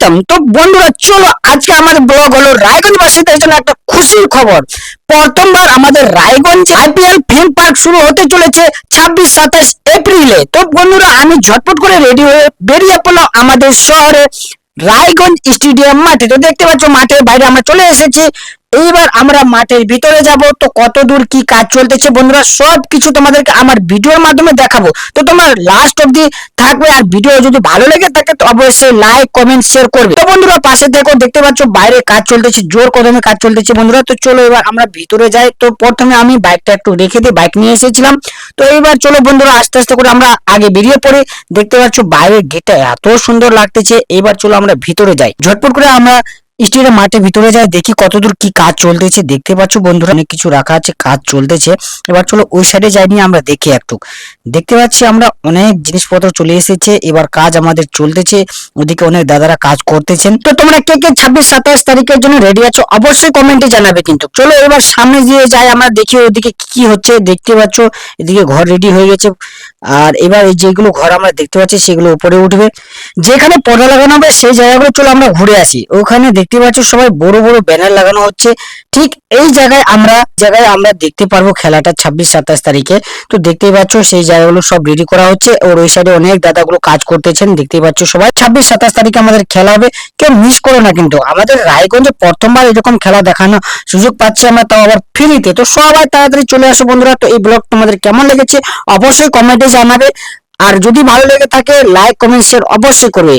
স্বাগতম। তো বন্ধুরা চলো আজকে আমাদের ব্লগ হলো রায়গঞ্জবাসীদের জন্য একটা খুশির খবর। প্রথমবার আমাদের রায়গঞ্জে আইপিএল থিম পার্ক শুরু হতে চলেছে 26-27 এপ্রিলে। তো বন্ধুরা আমি ঝটপট করে রেডি হয়ে বেরিয়ে পড়লাম আমাদের শহরে রায়গঞ্জ স্টেডিয়াম মাঠে। তো দেখতে পাচ্ছ মাঠের বাইরে আমরা চলে এসেছি। এইবার আমরা মাঠের ভিতরে যাব। তো কত দূর কি কাজ চলতেছে বন্ধুরা সব কিছু তোমাদেরকে আমার ভিডিওর মাধ্যমে দেখাবো। তো তোমরা লাস্ট অবধি থাকবে, আর ভিডিও যদি ভালো লেগে থাকে তো অবশ্যই লাইক কমেন্ট শেয়ার করবে। তো বন্ধুরা পাশে দেখো, দেখতে পাচ্ছ বাইরে কাজ চলতেছে, জোর কদমে কাজ চলতেছে বন্ধুরা। তো চলো এবার আমরা ভিতরে যাই। তো প্রথমে আমি বাইকটা একটু রেখে দিয়ে বাইক নিয়ে এসেছিলাম। তো এইবার চলো বন্ধুরা আস্তে আস্তে করে আমরা আগে বেরিয়ে পড়ি। দেখতে পাচ্ছ বাইরের গেটটা এত সুন্দর লাগতেছে। এবার চলো আমরা ভিতরে যাই। ঝটপট করে আমরা স্টেডিয়াম মাঠে ভিতরে যাই, দেখি কতদূর কি কাজ চলতেছে। দেখতে পাচ্ছ বন্ধুরা অনেক কিছু রাখা আছে, কাজ চলতেছে। এবার চলো ওই সাইডে যাই নিয়ে আমরা দেখি একটু। দেখতে পাচ্ছি আমরা অনেক জিনিসপত্র চলে এসেছে, এবার কাজ আমাদের চলতেছে। ওদিকে অনেক দাদারা কাজ করতেছেন। তো তোমরা কে কে 26-27 তারিখের জন্য রেডি আছো অবশ্যই কমেন্টে জানাবে কিন্তু। চলো এবার সামনে দিয়ে যাই, আমরা দেখি ওদিকে কি কি হচ্ছে। দেখতে পাচ্ছ এদিকে ঘর রেডি হয়ে গেছে, আর এবার এই যেগুলো ঘর আমরা দেখতে পাচ্ছি সেগুলো উপরে উঠবে। যেখানে পর্দা লাগানো হবে সেই জায়গাগুলো চলো আমরা ঘুরে আসি। ওখানে দেখতে পাচ্ছ সবাই বড় বড় ব্যানার লাগানো হচ্ছে। ঠিক এই জায়গায় আমরা দেখতে পারবো খেলাটা 26-27 তারিখে। তো দেখতেই পাচ্ছ সেই জায়গাগুলো সব রেডি করা হচ্ছে, ওর ওই সাইডে অনেক দাদাগুলো কাজ করতেছেন। দেখতেই পাচ্ছ সবাই 26-27 তারিখে আমাদের খেলা হবে, কেউ মিস করো না কিন্তু। আমাদের রায়গঞ্জে প্রথমবার এরকম খেলা দেখানো সুযোগ পাচ্ছি আমরা, তাও আবার ফ্রিতে। তো সবাই তাড়াতাড়ি চলে আসো বন্ধুরা। তো এই ব্লগ তোমাদের কেমন লেগেছে অবশ্যই কমেন্টে জানাবে, আর যদি ভালো লেগে থাকে লাইক কমেন্ট শেয়ার অবশ্যই করবে।